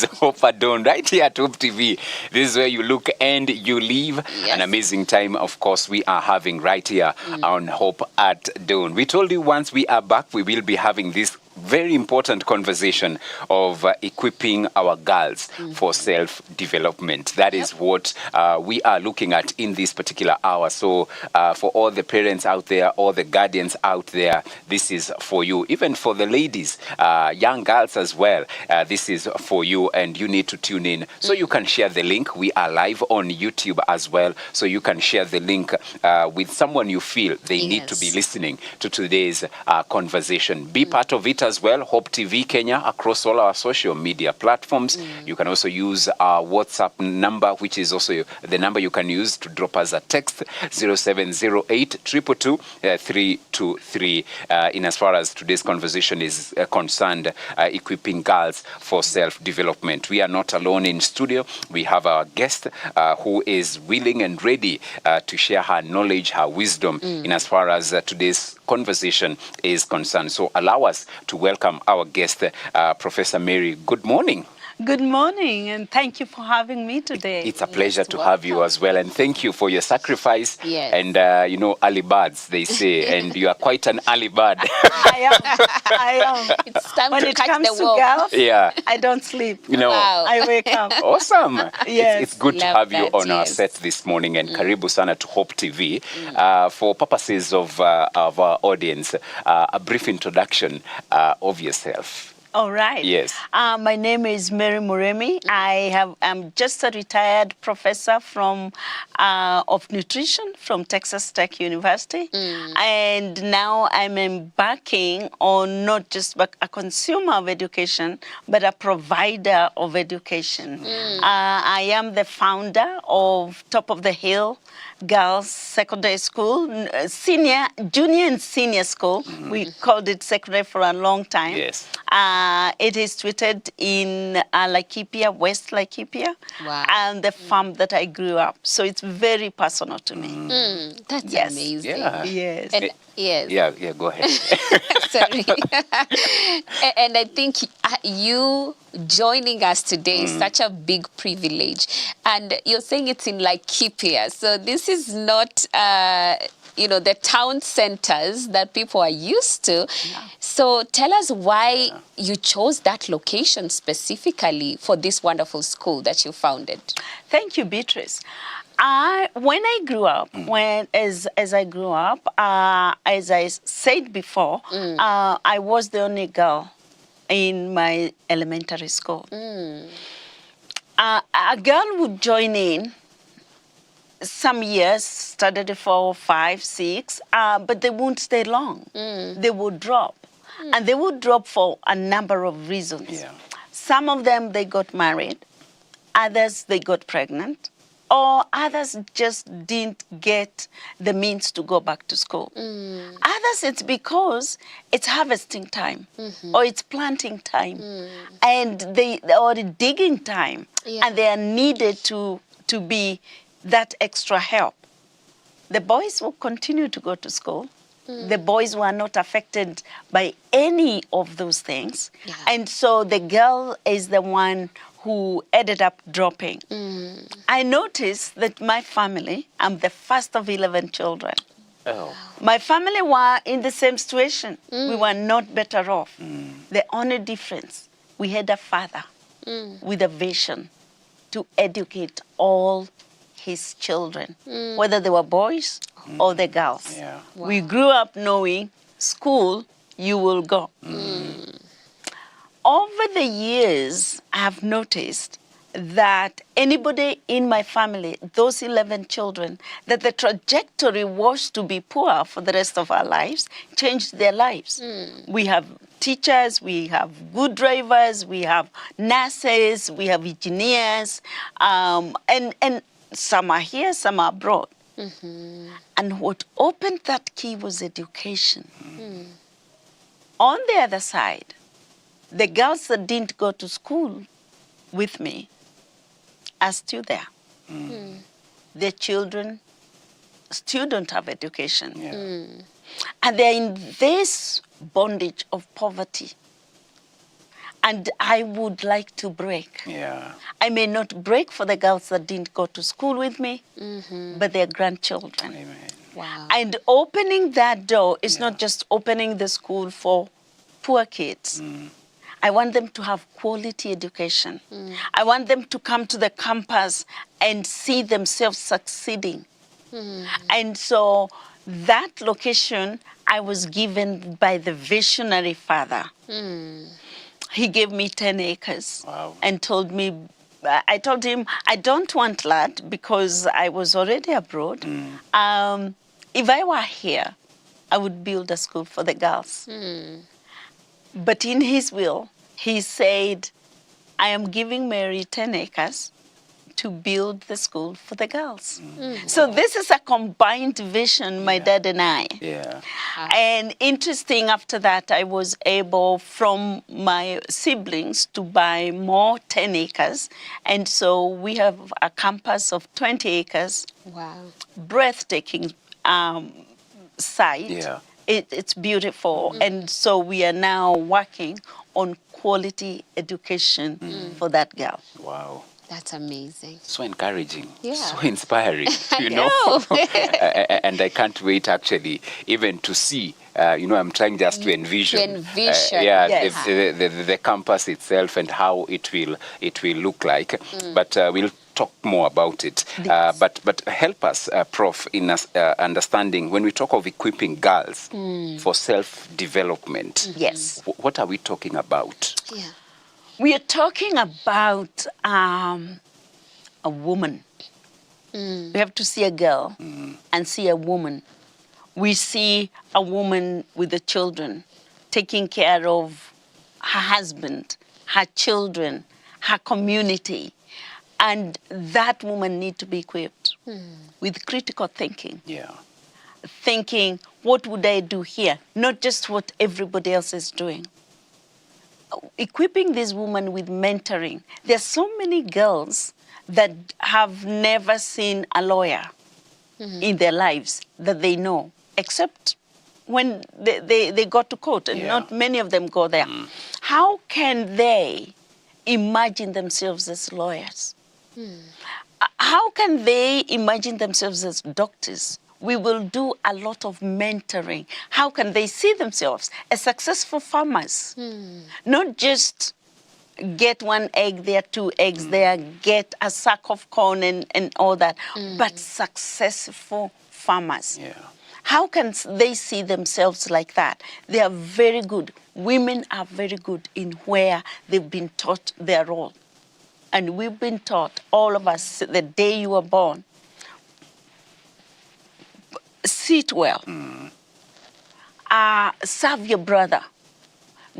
Hope at Dawn, right here at Hope TV. This is where you look and you live. Yes. An amazing time, of course, we are having right here on Hope at Dawn. We told you once we are back, we will be having this very important conversation of equipping our girls for self-development. That is what we are looking at in this particular hour. So for all the parents out there, all the guardians out there, this is for you. Even for the ladies, young girls as well, this is for you, and you need to tune in. So you can share the link. We are live on YouTube as well. So you can share the link with someone you feel they need to be listening to today's conversation. Be part of it as well. Hope TV Kenya across all our social media platforms. You can also use our WhatsApp number, which is also the number you can use to drop us a text, 0708 222 323. In as far as today's conversation is concerned, equipping girls for self-development. We are not alone in studio. We have our guest who is willing and ready to share her knowledge, her wisdom in as far as today's conversation is concerned. So allow us to welcome our guest, Professor Mary. Good morning. Good morning, and thank you for having me today. It's a pleasure to have you as well, and thank you for your sacrifice. Yes. And, you know, early birds, they say, and you are quite an early bird. I am. It's time When to it catch comes the to walk. girls, Yeah. I don't sleep. You know, Wow. I wake up. awesome. Yes. It's good to Love have you that, on our yes. set this morning, and karibu sana to Hope TV. For purposes of our audience, a brief introduction of yourself. All right. Yes. My name is Murimi. I'm just a retired professor of nutrition from Texas Tech University. And now I'm embarking on not just a consumer of education, but a provider of education. I am the founder of Top of the Hill Girls Secondary School, junior and senior school. We called it secondary for a long time. Yes. It is situated in Laikipia, West Laikipia, Wow. and the farm that I grew up. So it's very personal to me. That's Yes. amazing. Yeah. Yes. And yes. Yeah, go ahead. Sorry. And I think you joining us today is such a big privilege. And you're saying it's in Laikipia. So this is not, the town centers that people are used to. Yeah. So tell us why you chose that location specifically for this wonderful school that you founded. Thank you, Beatrice. When I grew up, as I grew up, as I said before, I was the only girl in my elementary school. A girl would join in some years, studied 4, 5, 6, but they won't stay long. They would drop. And they would drop for a number of reasons. Yeah. Some of them, they got married. Others, they got pregnant. Or others just didn't get the means to go back to school. Others, it's because it's harvesting time or it's planting time and or digging time, and they are needed to be that extra help. The boys will continue to go to school. The boys were not affected by any of those things. Yeah. And so the girl is the one who ended up dropping. I noticed that my family, I'm the first of 11 children. Oh. My family were in the same situation. We were not better off. The only difference, we had a father with a vision to educate all his children, whether they were boys or the girls. Yeah. Wow. We grew up knowing school, you will go. Over the years, I have noticed that anybody in my family, those 11 children, that the trajectory was to be poor for the rest of our lives, changed their lives. We have teachers, we have good drivers, we have nurses, we have engineers, and some are here, some are abroad. And what opened that key was education. On the other side, the girls that didn't go to school with me are still there. Their children still don't have education. And they're in this bondage of poverty. And I would like to break. Yeah. I may not break for the girls that didn't go to school with me, but their grandchildren. Amen. Wow. And opening that door is Yeah. not just opening the school for poor kids. I want them to have quality education. I want them to come to the campus and see themselves succeeding. And so that location I was given by the visionary father. He gave me 10 acres. Wow. And told me, I told him, I don't want land because I was already abroad. If I were here, I would build a school for the girls. But in his will, he said, I am giving Mary 10 acres to build the school for the girls. So this is a combined vision, my dad and I. Yeah. And interesting, after that, I was able, from my siblings, to buy more 10 acres. And so we have a campus of 20 acres, Wow. breathtaking site. Yeah. It's beautiful. And so we are now working on quality education for that girl. Wow. That's amazing. So encouraging, Yeah. so inspiring, you know. And I can't wait, actually, even to see. I'm trying just to envision. Yes. The campus itself and how it will look like. But we'll talk more about it. But help us, Prof, in understanding when we talk of equipping girls for self-development. Yes. What are we talking about? Yeah. We are talking about a woman. We have to see a girl and see a woman. We see a woman with the children, taking care of her husband, her children, her community. And that woman needs to be equipped with critical thinking. Yeah. Thinking, what would I do here? Not just what everybody else is doing. Equipping this woman with mentoring. There's so many girls that have never seen a lawyer in their lives that they know, except when they go to court, and not many of them go there. How can they imagine themselves as lawyers? How can they imagine themselves as doctors? We will do a lot of mentoring. How can they see themselves as successful farmers? Not just get one egg there, 2 eggs there, get a sack of corn and all that, but successful farmers. Yeah. How can they see themselves like that? They are very good. Women are very good in where they've been taught their role. And we've been taught, all of us, the day you were born, sit well, serve your brother,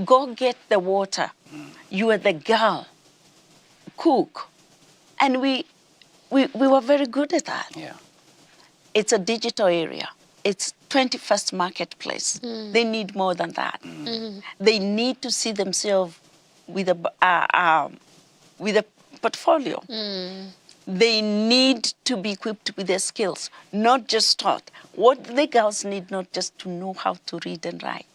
go get the water, you are the girl, cook. And we were very good at that. Yeah. It's a digital area. It's 21st marketplace. They need more than that. They need to see themselves with a portfolio. They need to be equipped with their skills, not just taught. What the girls need, not just to know how to read and write.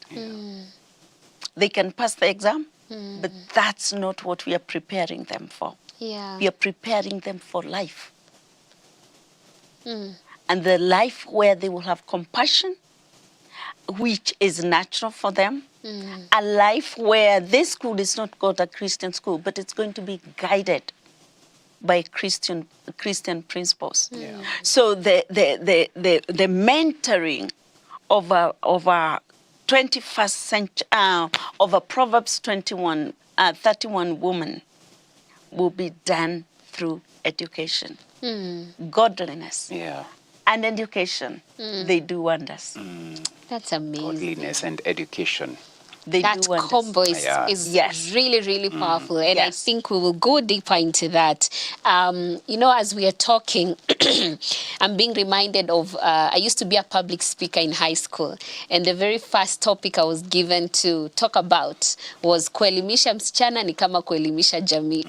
They can pass the exam, but that's not what we are preparing them for. Yeah. We are preparing them for life. And the life where they will have compassion, which is natural for them. A life where this school is not called a Christian school, but it's going to be guided by Christian principles. Yeah. So the mentoring of a 21st century, of a Proverbs 31 woman will be done through education, godliness, Yeah. and education. They do wonders. That's amazing. Godliness and education. They That do wonders. combo is, Yeah. is really, really powerful. And I Yes. think we will go deeper into that. As we are talking, I'm being reminded of, I used to be a public speaker in high school. And the very first topic I was given to talk about was kuelimisha msichana ni kama kuelimisha jamii.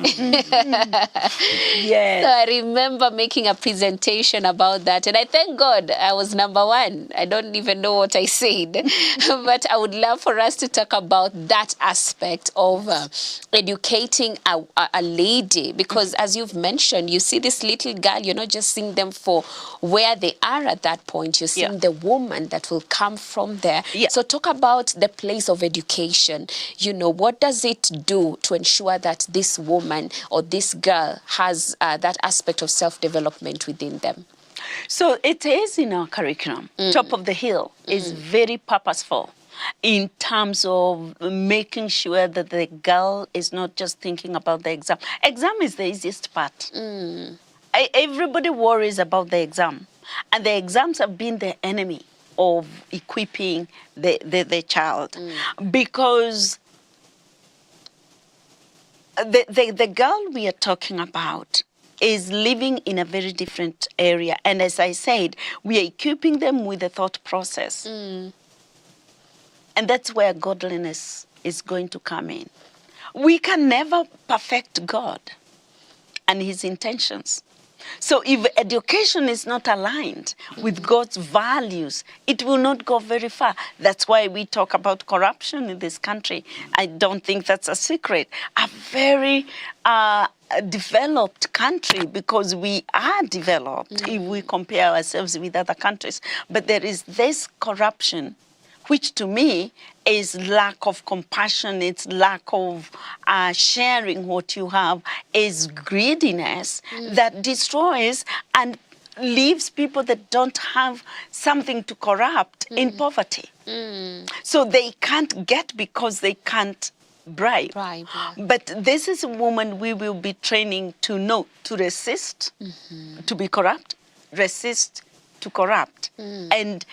Yes. So I remember making a presentation about that. And I thank God I was number one. I don't even know what I said. But I would love for us to talk talk about that aspect of educating a lady, because as you've mentioned, you see this little girl, you're not just seeing them for where they are at that point, you're seeing the woman that will come from there. So talk about the place of education. You know, what does it do to ensure that this woman or this girl has that aspect of self-development within them? So it is in our curriculum. Top of the Hill is very purposeful in terms of making sure that the girl is not just thinking about the exam. Exam is the easiest part. Everybody worries about the exam. And the exams have been the enemy of equipping the child. Because the girl we are talking about is living in a very different area. And as I said, we are equipping them with the thought process. And that's where godliness is going to come in. We can never perfect God and his intentions. So if education is not aligned with God's values, it will not go very far. That's why we talk about corruption in this country. I don't think that's a secret. A very developed country, because we are developed if we compare ourselves with other countries. But there is this corruption, which to me is lack of compassion, it's lack of sharing what you have, is greediness that destroys and leaves people that don't have something to corrupt in poverty. So they can't get because they can't bribe. But this is a woman we will be training to know, to resist, to be corrupt, resist, to corrupt. And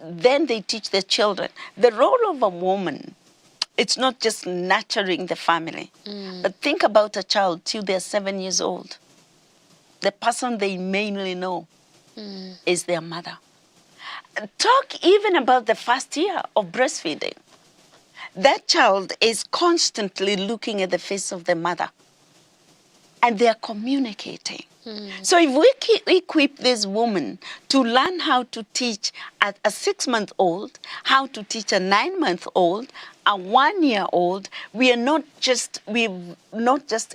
then they teach their children. The role of a woman, it's not just nurturing the family, but think about a child till they're 7 years old. The person they mainly know is their mother. Talk even about the first year of breastfeeding. That child is constantly looking at the face of the mother, and they are communicating. So if we equip this woman to learn how to teach a 6-month-old, how to teach a 9-month-old, a 1-year-old, we've not just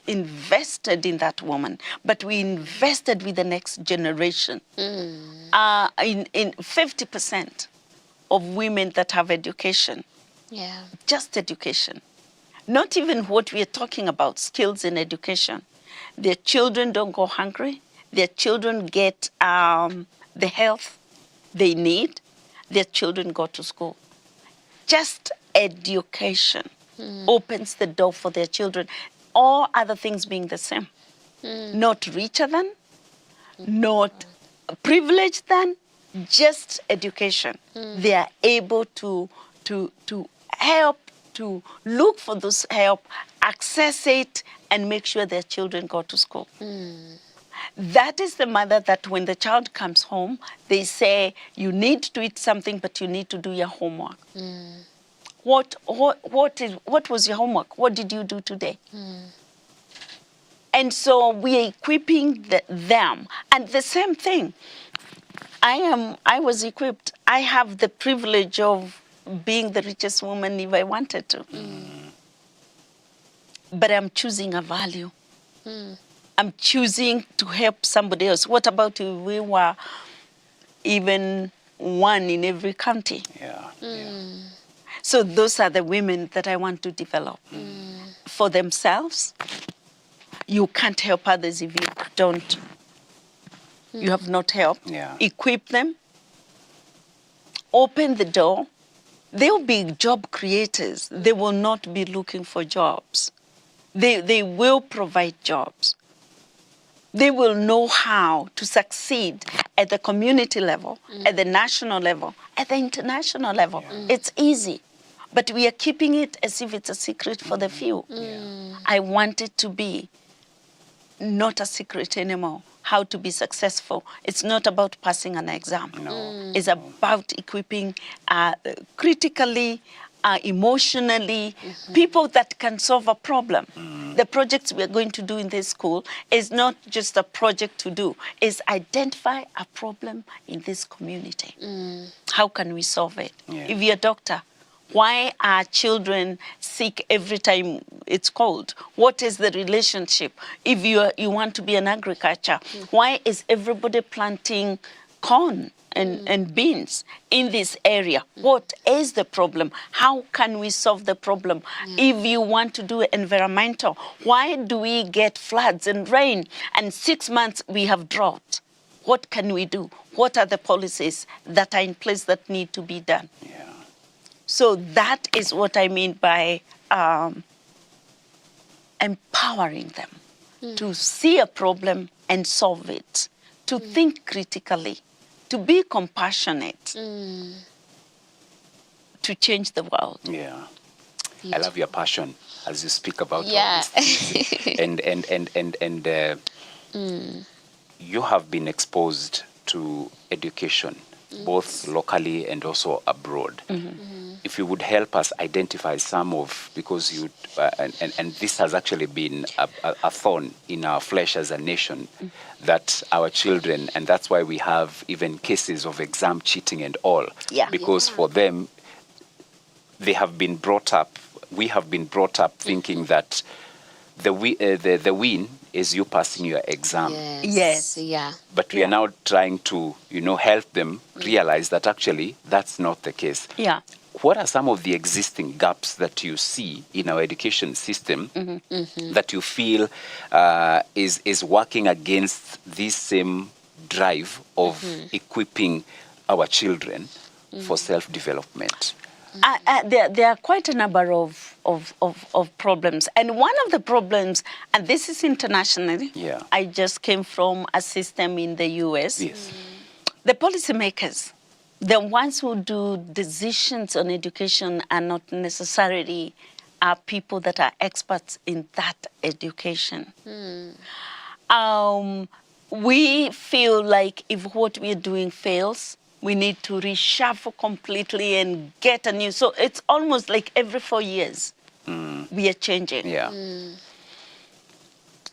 invested in that woman, but we invested with the next generation. In 50% of women that have education, just education, not even what we are talking about, skills in education. Their children don't go hungry. Their children get the health they need. Their children go to school. Just education opens the door for their children. All other things being the same. Not richer than, not privileged than, just education. They are able to help, to look for this help, access it, and make sure their children go to school. That is the mother that when the child comes home, they say, you need to eat something, but you need to do your homework. What was your homework? What did you do today? And so we are equipping them. And the same thing, I was equipped. I have the privilege of being the richest woman if I wanted to. But I'm choosing a value. I'm choosing to help somebody else. What about if we were even one in every county? So those are the women that I want to develop. For themselves, you can't help others if you don't. You have not helped. Equip them. Open the door. They'll be job creators. They will not be looking for jobs. They will provide jobs. They will know how to succeed at the community level, at the national level, at the international level. It's easy. But we are keeping it as if it's a secret for the few. I want it to be not a secret anymore. How to be successful. It's not about passing an exam. It's about equipping critically, emotionally, people that can solve a problem. The projects we're going to do in this school is not just a project to do. It's identify a problem in this community. How can we solve it? If you're a doctor, Why are children sick every time it's cold? What is the relationship? If you want to be in agriculture, why is everybody planting corn and beans in this area? What is the problem? How can we solve the problem? If you want to do environmental, why do we get floods and rain and 6 months we have drought? What can we do? What are the policies that are in place that need to be done? Yeah. So that is what I mean by empowering them to see a problem and solve it, to think critically, to be compassionate, to change the world. Yeah. I love your passion as you speak about all Yeah. these things. and you have been exposed to education, both locally and also abroad. If you would help us identify some of, because you, and this has actually been a thorn in our flesh as a nation, that our children, and that's why we have even cases of exam cheating and all, because for them, they have been brought up, we have been brought up thinking that the win is you passing your exam. Yes. Yeah. But we are now trying to, help them realize that actually that's not the case. Yeah. What are some of the existing gaps that you see in our education system that you feel is working against this same drive of equipping our children for self-development? There are quite a number of problems. And one of the problems, and this is internationally, I just came from a system in the US. Yes. The policymakers, the ones who do decisions on education are not necessarily people that are experts in that education. We feel like if what we're doing fails, we need to reshuffle completely and get a new. So it's almost like every 4 years we are changing. Yeah.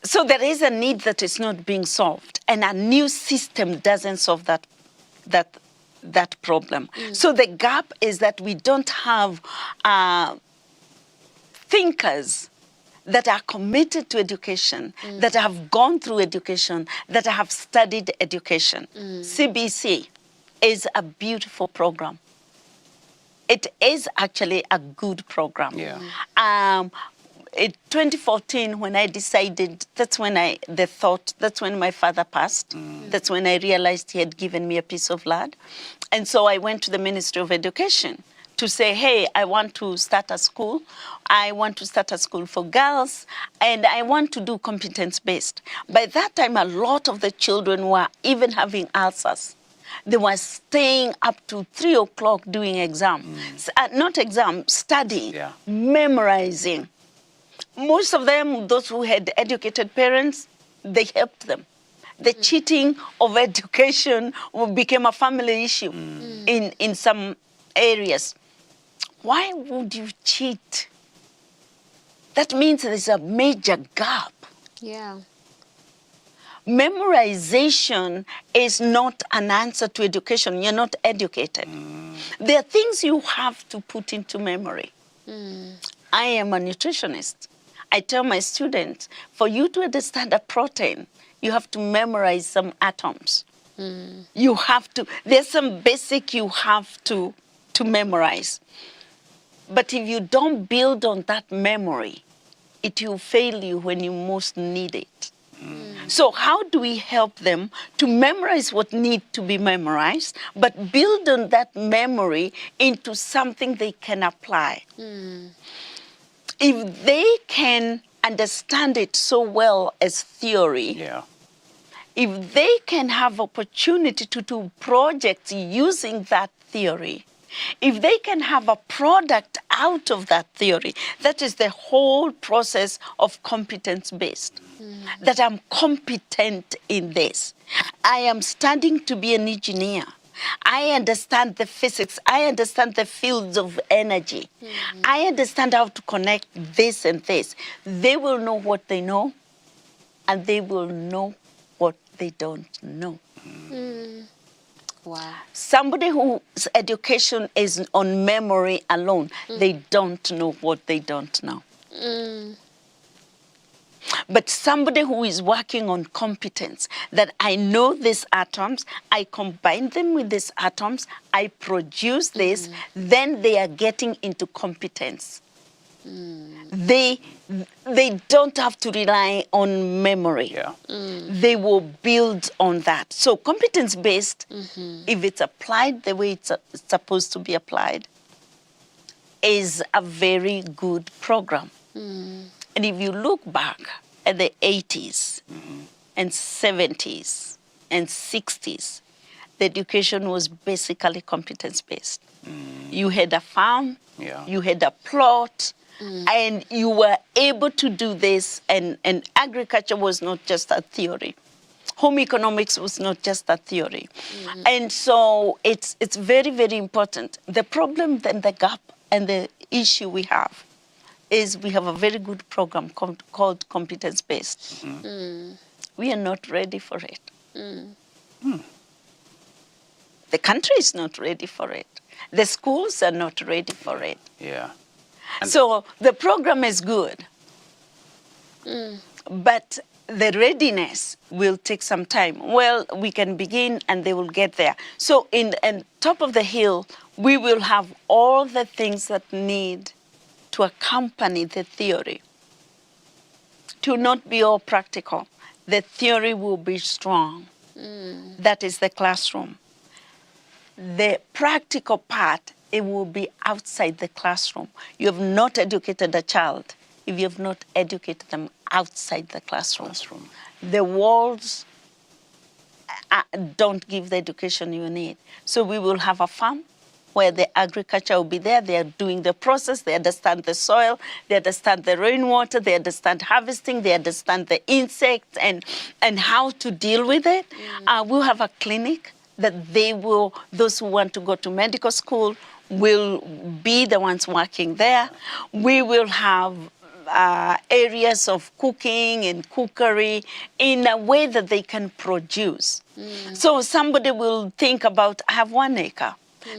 So there is a need that is not being solved, and a new system doesn't solve that problem. So the gap is that we don't have thinkers that are committed to education, that have gone through education, that have studied education. CBC is a beautiful program. It is actually a good program. Yeah. In 2014, when I decided, that's when my father passed. That's when I realized he had given me a piece of land. And so I went to the Ministry of Education to say, hey, I want to start a school. I want to start a school for girls, and I want to do competence-based. By that time, a lot of the children were even having ulcers. They were staying up to 3 o'clock doing studying, memorizing. Most of them, those who had educated parents, they helped them. The cheating of education became a family issue in some areas. Why would you cheat? That means there's a major gap. Yeah. Memorization is not an answer to education. You're not educated. There are things you have to put into memory. I am a nutritionist. I tell my students, for you to understand a protein, you have to memorize some atoms. You have to, there's some basic you have to memorize. But if you don't build on that memory, it will fail you when you most need it. So how do we help them to memorize what needs to be memorized, but build on that memory into something they can apply? If they can understand it so well as theory, if they can have opportunity to do projects using that theory, if they can have a product out of that theory, that is the whole process of competence-based. That I'm competent in this. I am studying to be an engineer. I understand the physics. I understand the fields of energy. I understand how to connect this and this. They will know what they know, and they will know what they don't know. Wow. Somebody whose education is on memory alone, they don't know what they don't know. But somebody who is working on competence, that I know these atoms, I combine them with these atoms, I produce this, then they are getting into competence. They don't have to rely on memory. Yeah. They will build on that. So competence-based, if it's applied the way it's supposed to be applied, is a very good program. And if you look back at the 80s and 70s and 60s, the education was basically competence-based. You had a farm, you had a plot, and you were able to do this, and agriculture was not just a theory. Home economics was not just a theory. And so it's very, very important. The problem, then the gap and the issue we have is we have a very good program called competence-based. We are not ready for it. The country is not ready for it. The schools are not ready for it. Yeah. So the program is good, but the readiness will take some time. Well, we can begin and they will get there. So in top of the hill, we will have all the things that need to accompany the theory. To not be all practical, the theory will be strong. That is the classroom. The practical part, it will be outside the classroom. You have not educated a child if you have not educated them outside the classroom. The walls don't give the education you need. So we will have a farm where the agriculture will be there. They are doing the process. They understand the soil. They understand the rainwater. They understand harvesting. They understand the insects and how to deal with it. We'll have a clinic that those who want to go to medical school will be the ones working there. We will have areas of cooking and cookery in a way that they can produce. So somebody will think about, I have 1 acre.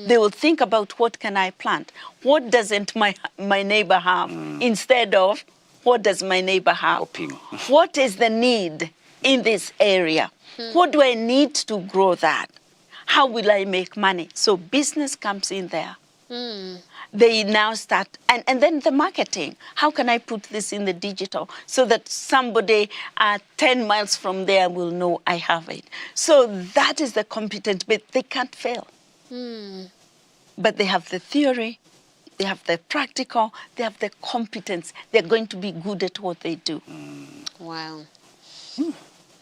They will think about, what can I plant? What doesn't my neighbor have? Instead of, what does my neighbor have? What is the need in this area? What do I need to grow that? How will I make money? So business comes in there. They now start, and then the marketing. How can I put this in the digital so that somebody 10 miles from there will know I have it? So that is the competent bit. They can't fail. But they have the theory, they have the practical, they have the competence. They're going to be good at what they do. Wow.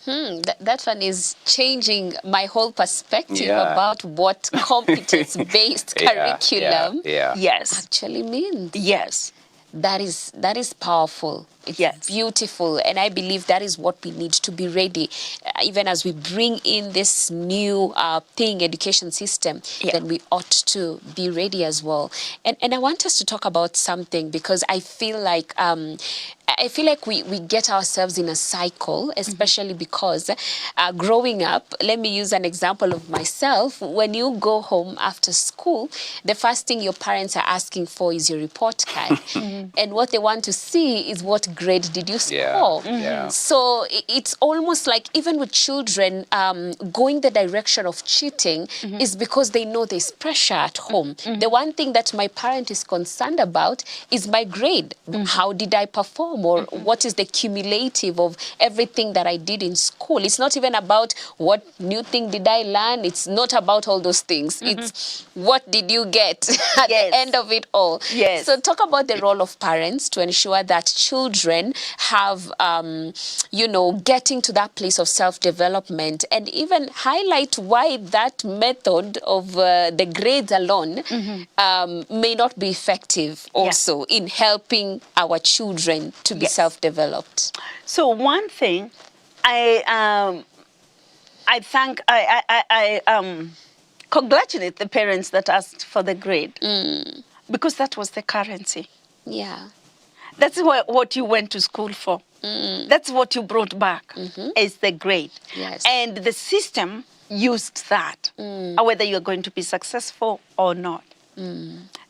That one is changing my whole perspective about what competence-based curriculum actually means. Yes. That is powerful. It's beautiful, and I believe that is what we need to be ready. Even as we bring in this new education system, then we ought to be ready as well. And I want us to talk about something, because I feel like we get ourselves in a cycle, especially because growing up, let me use an example of myself. When you go home after school, the first thing your parents are asking for is your report card. And what they want to see is, what grade did you score? So it's almost like, even with children going the direction of cheating is because they know there's pressure at home. The one thing that my parent is concerned about is my grade. How did I perform? Or what is the cumulative of everything that I did in school? It's not even about what new thing did I learn. It's not about all those things. It's what did you get at the end of it all. So talk about the role of parents to ensure that children have, getting to that place of self-development, and even highlight why that method of the grades alone may not be effective also in helping our children to be self-developed. So one thing, I congratulate the parents that asked for the grade, because that was the currency. That's what you went to school for. That's what you brought back, is the grade. And the system used that, or whether you're going to be successful or not.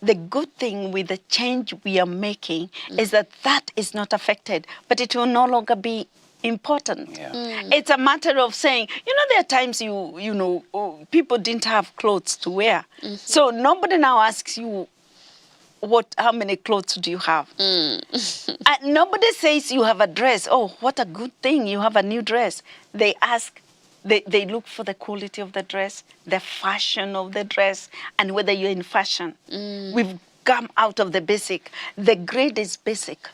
The good thing with the change we are making is that that is not affected, but it will no longer be important. Yeah. It's a matter of saying, there are times people didn't have clothes to wear. So nobody now asks you, how many clothes do you have? And nobody says you have a dress. Oh, what a good thing, you have a new dress. They ask, they look for the quality of the dress, the fashion of the dress, and whether you're in fashion. We've come out of the basic. The grade is basic.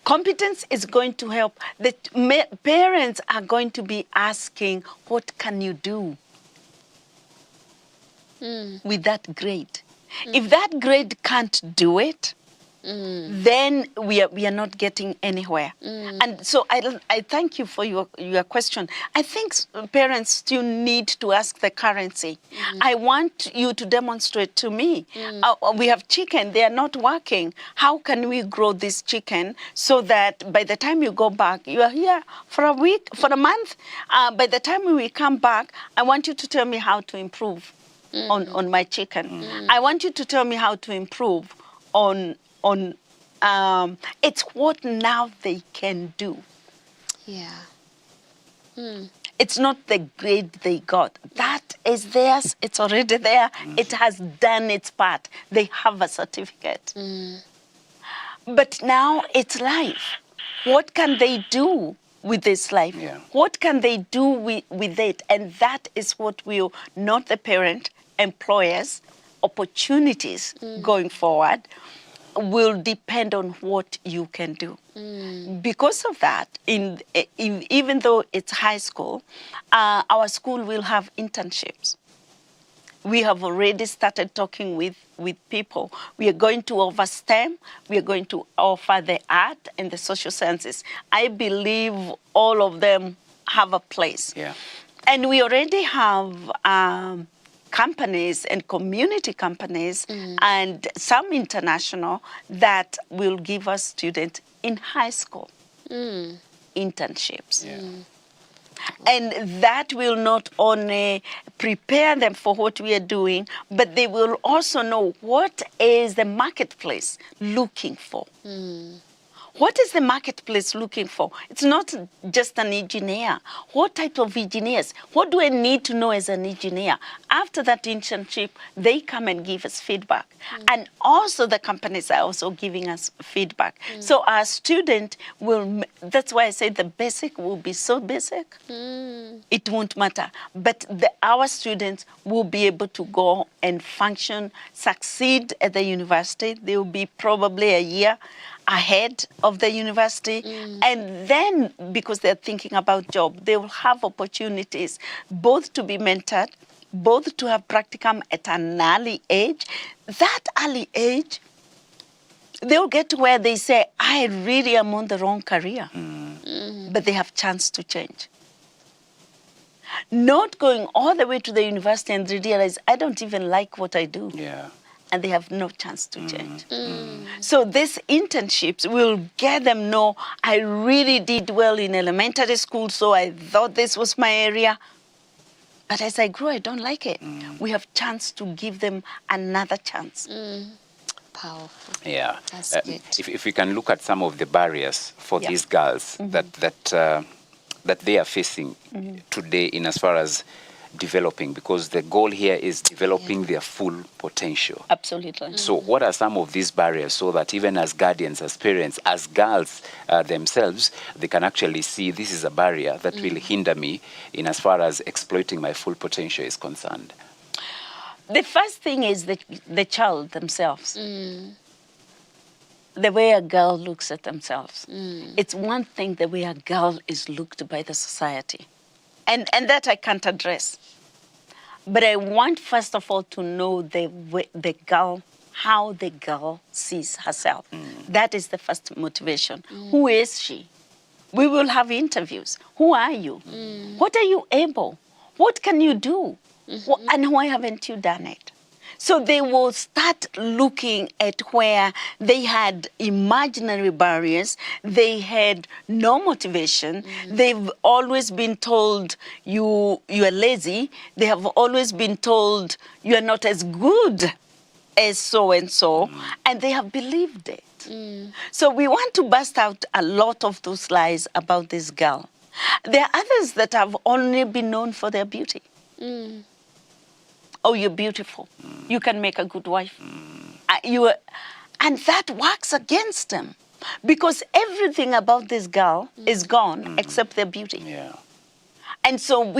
Competence is going to help. The parents are going to be asking, what can you do with that grade? If that grade can't do it, then we are not getting anywhere. And so I thank you for your question. I think parents still need to ask the currency. I want you to demonstrate to me. We have chicken, they are not working. How can we grow this chicken so that by the time you go back, you are here for a week, for a month. By the time we come back, I want you to tell me how to improve on my chicken. I want you to tell me how to improve on it's what now they can do. Yeah. It's not the grade they got. That is theirs. It's already there. It has done its part. They have a certificate. But now it's life. What can they do with this life? Yeah. What can they do with it? And that is what will, not the parent, employers, opportunities going forward, will depend on what you can do. Because of that, even though it's high school, our school will have internships. We have already started talking with people. We are going to offer STEM. We are going to offer the art and the social sciences. I believe all of them have a place. Yeah. And we already have companies and community companies and some international that will give us students in high school internships. Yeah. And that will not only prepare them for what we are doing, but they will also know what is the marketplace looking for. What is the marketplace looking for? It's not just an engineer. What type of engineers? What do I need to know as an engineer? After that internship, they come and give us feedback. And also the companies are also giving us feedback. So our student will, that's why I say the basic will be so basic, it won't matter. But our students will be able to go and function, succeed at the university. They will be probably a year ahead of the university. And then, because they're thinking about job, they will have opportunities both to be mentored, both to have practicum at an early age. That early age, they'll get to where they say, I really am on the wrong career. But they have chance to change. Not going all the way to the university and they realize, I don't even like what I do. Yeah. And they have no chance to change. So these internships will get them know, I really did well in elementary school, so I thought this was my area. But as I grow, I don't like it. We have chance to give them another chance. Powerful. Yeah. That's good. If we can look at some of the barriers for these girls that they are facing today in as far as developing, because the goal here is developing their full potential. Absolutely. So what are some of these barriers so that even as guardians, as parents, as girls themselves, they can actually see this is a barrier that will hinder me in as far as exploiting my full potential is concerned? The first thing is the child themselves. The way a girl looks at themselves. It's one thing the way a girl is looked by the society. And that I can't address. But I want, first of all, to know the girl, how the girl sees herself. That is the first motivation. Who is she? We will have interviews. Who are you? What are you able? What can you do? And why haven't you done it? So they will start looking at where they had imaginary barriers, they had no motivation, they've always been told you are lazy, they have always been told you are not as good as so-and-so, and they have believed it. So we want to bust out a lot of those lies about this girl. There are others that have only been known for their beauty. Oh, you're beautiful. You can make a good wife. And that works against them because everything about this girl is gone except their beauty. Yeah. And so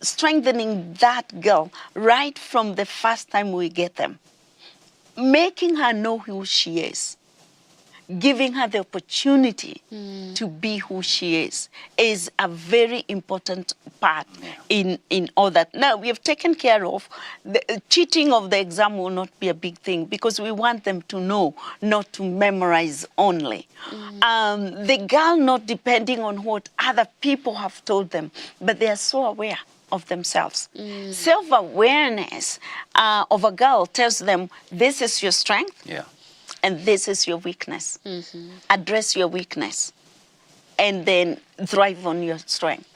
strengthening that girl right from the first time we get them, making her know who she is, giving her the opportunity to be who she is a very important part in all that. Now, we have taken care of the cheating of the exam will not be a big thing because we want them to know, not to memorize only. The girl not depending on what other people have told them, but they are so aware of themselves. Self-awareness of a girl tells them, this is your strength. Yeah. And this is your weakness. Address your weakness and then thrive on your strength.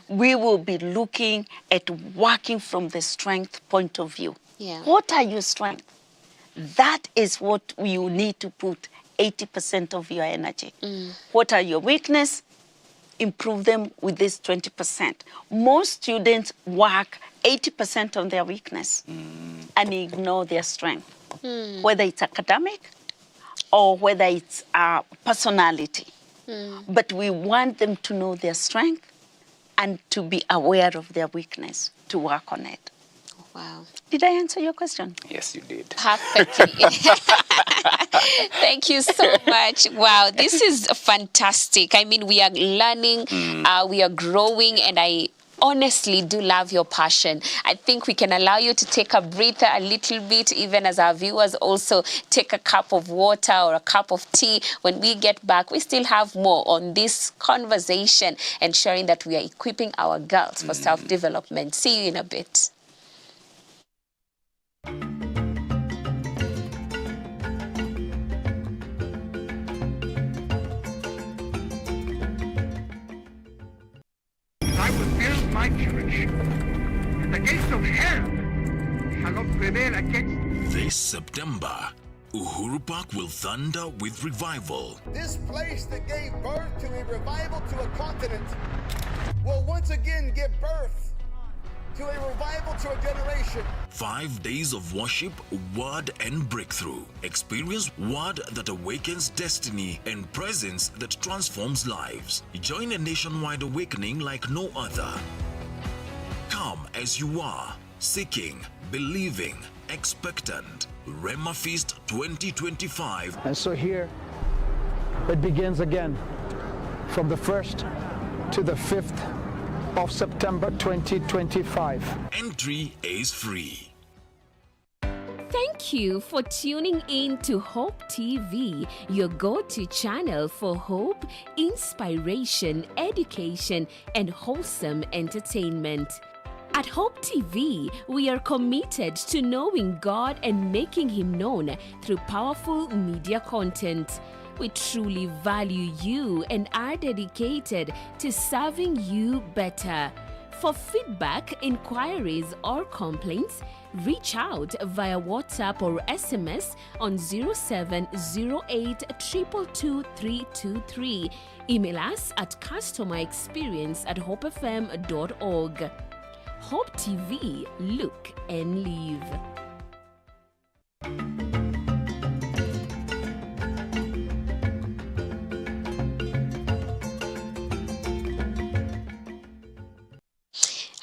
We will be looking at working from the strength point of view. Yeah. What are your strengths? That is what you need to put 80% of your energy. What are your weaknesses? Improve them with this 20%. Most students work 80% on their weakness and ignore their strength. Whether it's academic or whether it's personality. But we want them to know their strength and to be aware of their weakness, to work on it. Wow. Did I answer your question? Yes, you did. Perfectly. Thank you so much. Wow, this is fantastic. I mean, we are learning, we are growing, and I honestly do love your passion. I think we can allow you to take a breather a little bit, even as our viewers also take a cup of water or a cup of tea. When we get back, we still have more on this conversation, ensuring that we are equipping our girls for self-development. See you in a bit. I will build my church, and the gates of hell shall not prevail against. This September, Uhuru Park will thunder with revival. This place that gave birth to a revival to a continent will once again give birth to a revival to a generation. 5 days of worship, word and breakthrough. Experience word that awakens destiny and presence that transforms lives. Join a nationwide awakening like no other. Come as you are, seeking, believing, expectant. Rema Feast 2025. And so here it begins again from the 1st to the 5th of September 2025. Entry is free. Thank you for tuning in to Hope TV, your go-to channel for hope, inspiration, education, and wholesome entertainment. At Hope TV, we are committed to knowing God and making Him known through powerful media content. We truly value you and are dedicated to serving you better. For feedback, inquiries, or complaints, reach out via WhatsApp or SMS on 0708 222 323. Email us at customerexperience@hopefm.org. Hope TV, look and live.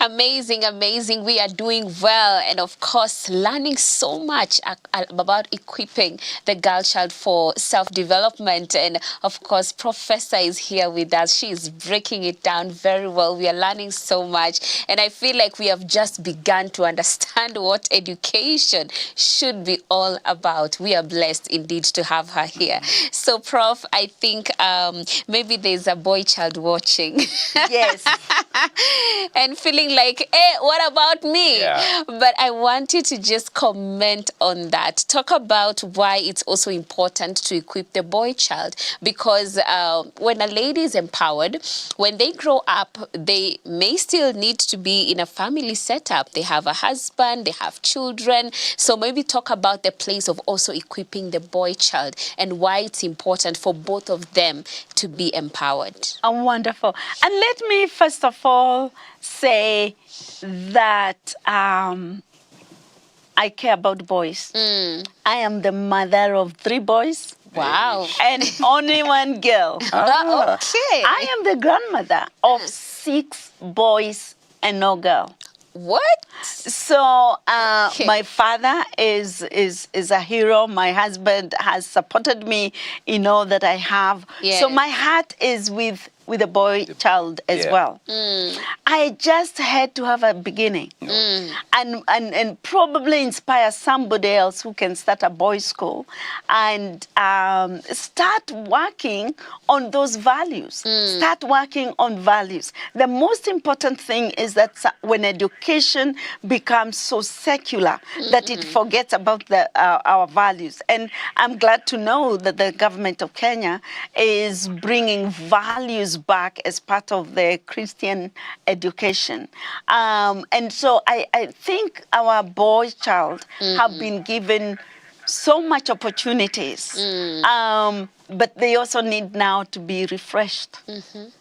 Amazing, amazing. We are doing well, and of course, learning so much about equipping the girl child for self-development. And of course, Professor is here with us. She is breaking it down very well. We are learning so much, and I feel like we have just begun to understand what education should be all about. We are blessed indeed to have her here. So, Prof, I think maybe there's a boy child watching. Yes. And feeling like like, hey, what about me? Yeah. But I want you to just comment on that. Talk about why it's also important to equip the boy child, because when a lady is empowered, when they grow up, they may still need to be in a family setup. They have a husband, they have children. So maybe talk about the place of also equipping the boy child and why it's important for both of them to be empowered. Oh, wonderful. And let me first of all say that I care about boys. I am the mother of 3 boys. Wow. And only 1 girl. Okay. I am the grandmother of 6 boys and no girl. What? So my father is a hero. My husband has supported me in all that I have. Yes. So my heart is with a boy child as well. I just had to have a beginning and probably inspire somebody else who can start a boys' school and start working on those values. Start working on values. The most important thing is that when education becomes so secular that it forgets about our values. And I'm glad to know that the government of Kenya is bringing values back as part of the Christian education. And so I think our boy child have been given so much opportunities, but they also need now to be refreshed.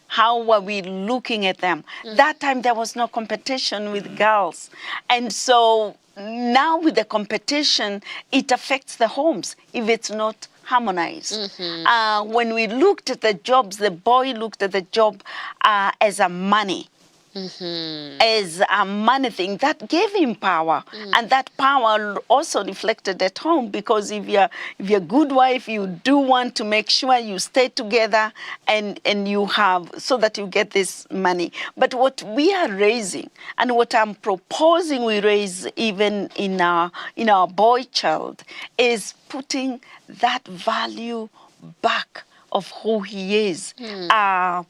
How are we looking at them? That time there was no competition with girls. And so now with the competition, it affects the homes if it's not harmonized. When we looked at the jobs, the boy looked at the job as a money. As a money thing that gave him power, and that power also reflected at home, because if you're a good wife, you do want to make sure you stay together and you have, so that you get this money. But what we are raising and what I'm proposing we raise even in our boy child is putting that value back of who he is, a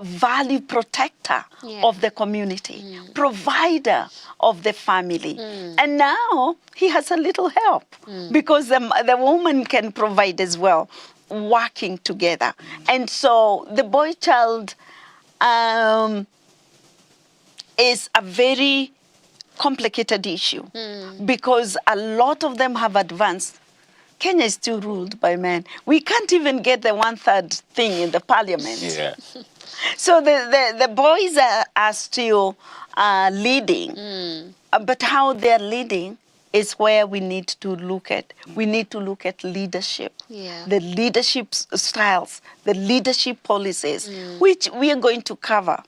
value protector of the community, provider of the family. And now he has a little help because the woman can provide as well, working together. And so the boy child is a very complicated issue because a lot of them have advanced. Kenya is still ruled by men. We can't even get the 1/3 thing in the parliament. Yeah. So the boys are still leading. But how they're leading is where we need to look at. We need to look at leadership, the leadership styles, the leadership policies, which we are going to cover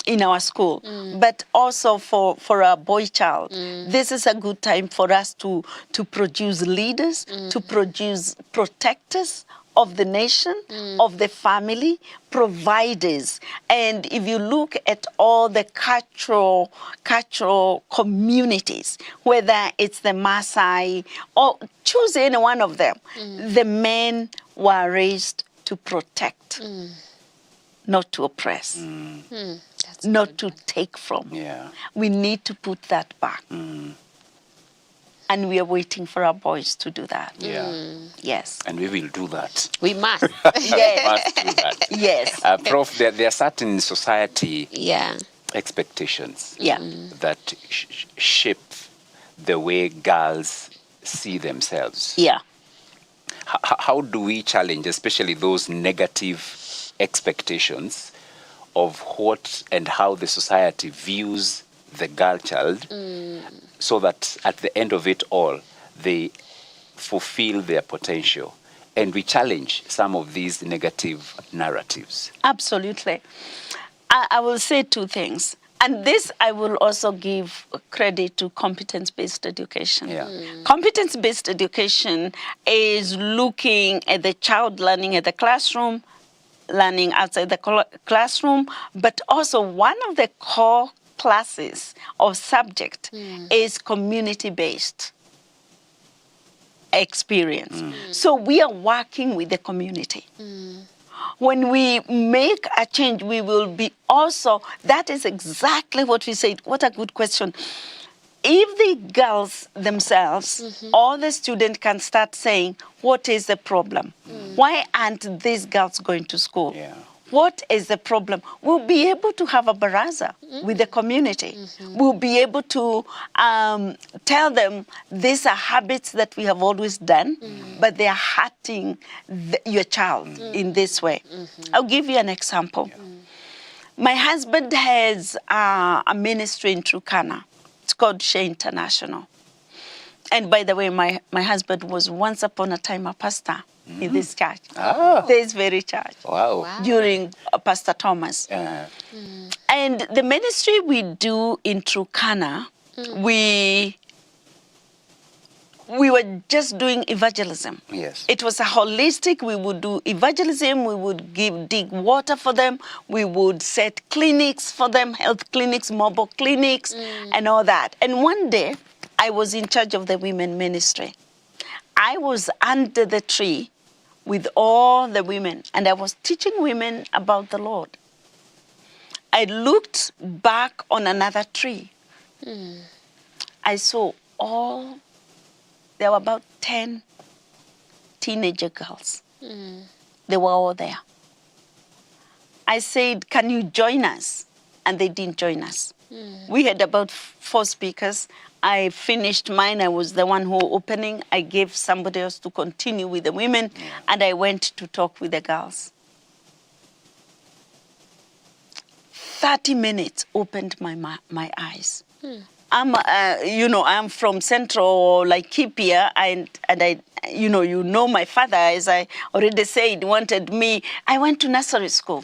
in our school, but also for a boy child. This is a good time for us to produce leaders, to produce protectors of the nation, of the family, providers. And if you look at all the cultural communities, whether it's the Maasai or choose any one of them, the men were raised to protect, not to oppress. Not to take from. We need to put that back. And we are waiting for our boys to do that. Yes. And we will do that. We must. Yes. Must do that. Yes. Prof, there are certain society expectations that shape the way girls see themselves. How do we challenge, especially those negative expectations of what and how the society views the girl child, so that at the end of it all, they fulfill their potential? And we challenge some of these negative narratives. Absolutely. I will say 2 things. And this I will also give credit to competence-based education. Competence-based education is looking at the child learning at the classroom, learning outside the classroom, but also one of the core classes or subject is community-based experience. So we are working with the community. when we make a change, we will be also, that is exactly what we said. What a good question. If the girls themselves or the student can start saying, what is the problem? Why aren't these girls going to school? Yeah. What is the problem? We'll be able to have a baraza with the community. We'll be able to tell them these are habits that we have always done, but they are hurting your child in this way. I'll give you an example. My husband has a ministry in Turkana. It's called Shea International. And by the way, my husband was once upon a time a pastor in this church, this very church, during Pastor Thomas. And the ministry we do in Turkana, we were just doing evangelism. Yes. It was a holistic, we would do evangelism, we would dig water for them, we would set clinics for them, health clinics, mobile clinics, and all that. And one day, I was in charge of the women ministry. I was under the tree with all the women, and I was teaching women about the Lord. I looked back on another tree. I saw there were about 10 teenager girls. They were all there. I said, can you join us? And they didn't join us. We had about 4 speakers. I finished mine. I was the one who opening. I gave somebody else to continue with the women, and I went to talk with the girls. 30 minutes opened my eyes. I'm from Central Laikipia, and I, my father, as I already said, wanted me. I went to nursery school.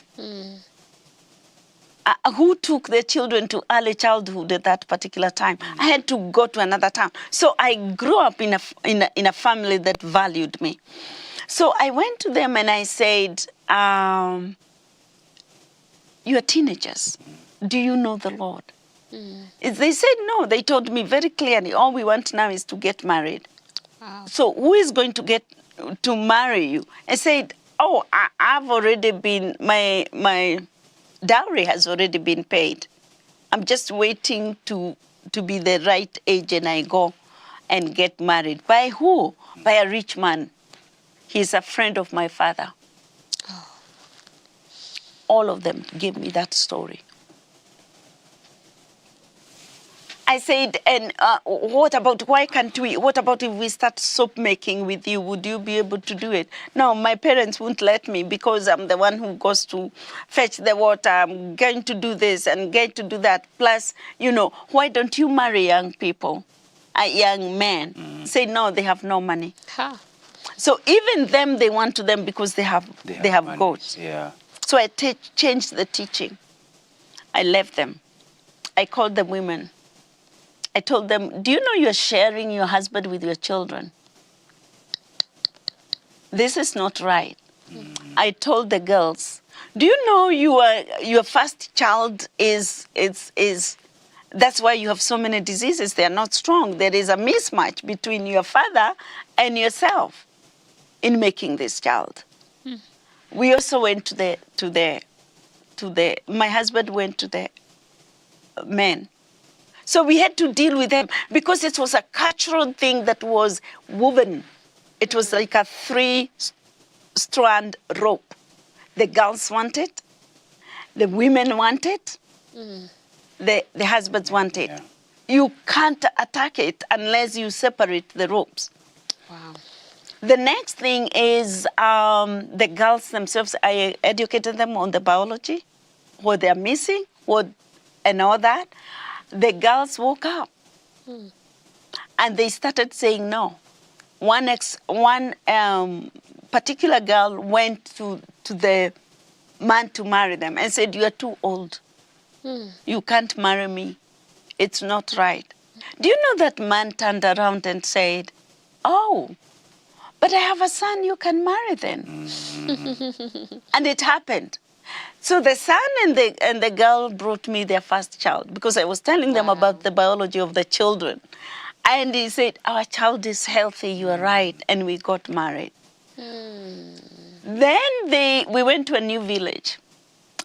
Who took their children to early childhood at that particular time? I had to go to another town. So I grew up in a family that valued me. So I went to them and I said, you're teenagers. Do you know the Lord? They said no. They told me very clearly, all we want now is to get married. Wow. So who is going to marry you? I said, I've already been, my dowry has already been paid. I'm just waiting to be the right age and I go and get married. By who? By a rich man. He's a friend of my father. All of them gave me that story. I said, and what about if we start soap making with you? Would you be able to do it? No, my parents won't let me because I'm the one who goes to fetch the water. I'm going to do this and going to do that. Plus, why don't you marry young people, young men? Say, no, they have no money. Huh. So even them, they want to them because they have goats. Yeah. So I changed the teaching. I left them. I called the women. I told them, do you know you're sharing your husband with your children? This is not right. I told the girls, do you know your first child that's why you have so many diseases. They are not strong. There is a mismatch between your father and yourself in making this child. We also went my husband went to the men. So we had to deal with them because it was a cultural thing that was woven. It was like a 3-strand rope. The girls want it, the women want it, the husbands want it. Yeah. You can't attack it unless you separate the ropes. Wow. The next thing is the girls themselves, I educated them on the biology, what they're missing, and all that. The girls woke up and they started saying no. One particular girl went to the man to marry them and said, you are too old. You can't marry me. It's not right. Do you know that man turned around and said, oh, but I have a son, you can marry then. And it happened. So the son and the girl brought me their first child because I was telling them about the biology of the children. And he said, our child is healthy, you are right. And we got married. Then we went to a new village.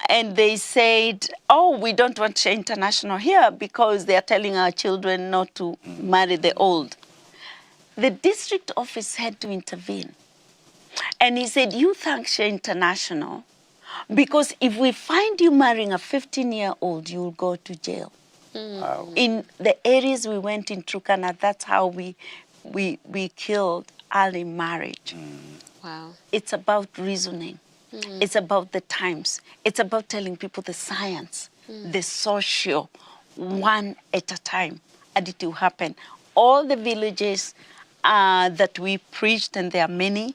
And they said, oh, we don't want Share International here because they are telling our children not to marry the old. The district office had to intervene. And he said, you thank Share International because if we find you marrying a 15-year-old, you'll go to jail. Wow. In the areas we went in Turkana, that's how we killed early marriage. Wow. It's about reasoning. It's about the times. It's about telling people the science, the social, one at a time, and it will happen. All the villages that we preached, and there are many,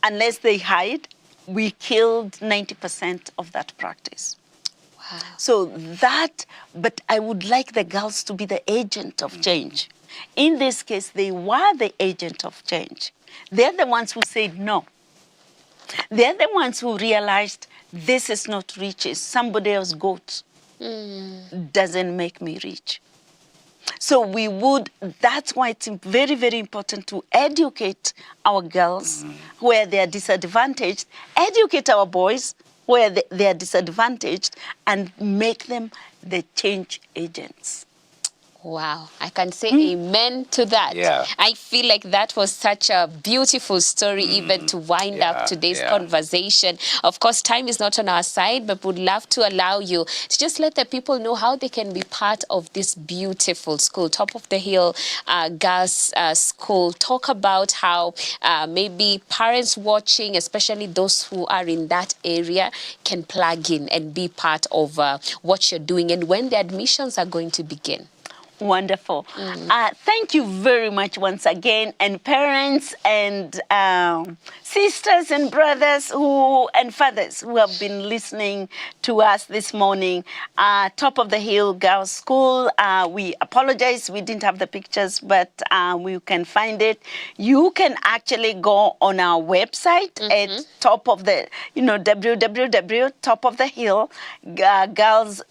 unless they hide, we killed 90% of that practice. Wow. So that, but I would like the girls to be the agent of change. In this case, they were the agent of change. They're the ones who said no. They're the ones who realized this is not riches. Somebody else's goat doesn't make me rich. So that's why it's very, very important to educate our girls where they are disadvantaged, educate our boys where they are disadvantaged, and make them the change agents. Wow, I can say amen to that. Yeah. I feel like that was such a beautiful story even to wind up today's conversation. Of course, time is not on our side, but would love to allow you to just let the people know how they can be part of this beautiful school, Top of the Hill Girls School. Talk about how maybe parents watching, especially those who are in that area, can plug in and be part of what you're doing and when the admissions are going to begin. Wonderful. Thank you very much once again. And parents and sisters and brothers and fathers who have been listening to us this morning. Top of the Hill Girls School. We apologize. We didn't have the pictures, but we can find it. You can actually go on our website at top of the, www.topofthehill Girls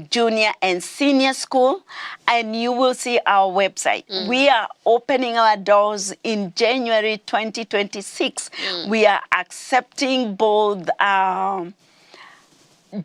Junior and Senior School. And you will see our website. We are opening our doors in January 2026. We are accepting both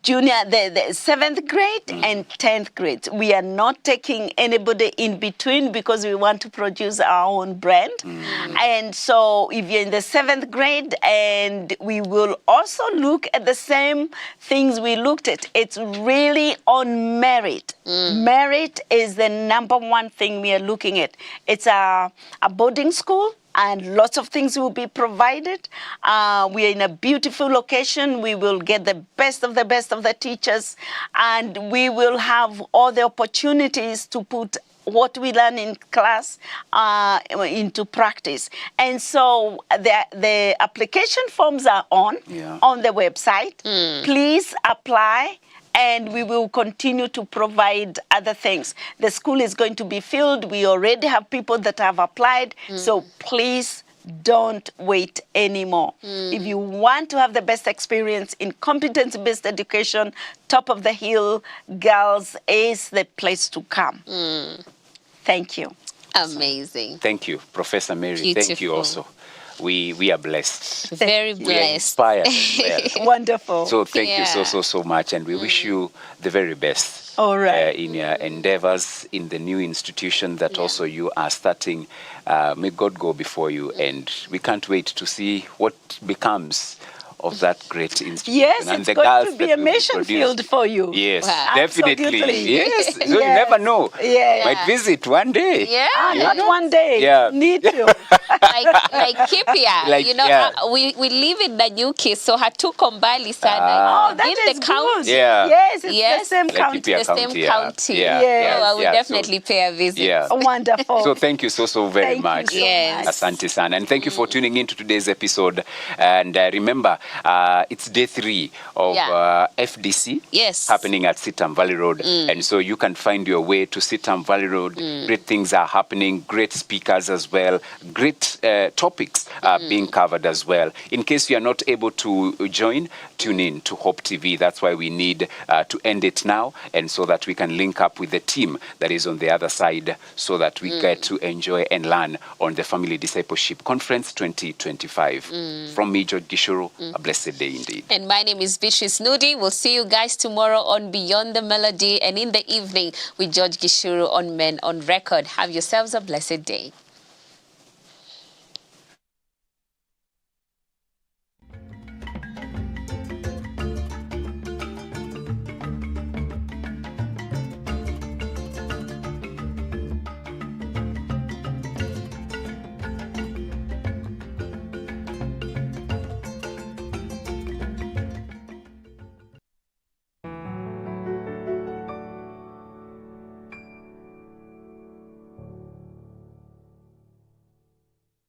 junior, the 7th grade and 10th grade. We are not taking anybody in between because we want to produce our own brand. And so if you're in the 7th grade, and we will also look at the same things we looked at. It's really on merit. Merit is the number one thing we are looking at. It's a boarding school, and lots of things will be provided. We are in a beautiful location. We will get the best of the teachers, and we will have all the opportunities to put what we learn in class into practice. And so the application forms are on the website. Please apply. And we will continue to provide other things. The school is going to be filled. We already have people that have applied. So please don't wait anymore. If you want to have the best experience in competence-based education, Top of the Hill Girls is the place to come. Thank you. Amazing. Thank you, Professor Mary. Beautiful. Thank you also. We are blessed. Very We are blessed. inspired as well. Wonderful. So thank you so much, and we wish you the very best. All right. In your endeavors in the new institution that also you are starting. May God go before you, and we can't wait to see what becomes of that great institution. Yes, and it's the going girls to be that a will be mission produced. field for you. Yes, Wow. definitely. Absolutely. Yes, so you Yes. never know. Yeah. Might visit one day. Not one day. Yeah. Need to. like Kipia, Like, we live in Nanyuki, so hatuko mbali sana. Oh, that in is the county. good. Yeah. Yes, it's Yes. the same Like county. Kipia The same County, county. Yeah. Yes. So I would Yeah, definitely pay a visit. Yeah. Wonderful. So thank you so very Thank you much. so Yes. much. Asante sana. And thank you for tuning in to today's episode. And remember, It's day 3 of FDC. Yes. Happening at Sitam Valley Road. And so you can find your way to Sitam Valley Road. Great things are happening, great speakers as well, great topics are being covered as well. In case you are not able to join, tune in to Hope TV. That's why we need to end it now, and so that we can link up with the team that is on the other side, so that we get to enjoy and learn on the Family Discipleship Conference 2025. From me, George Gishuru, a blessed day indeed. And my name is Beatrice Nudi. We'll see you guys tomorrow on Beyond the Melody, and in the evening with George Gishuru on Men on Record. Have yourselves a blessed day.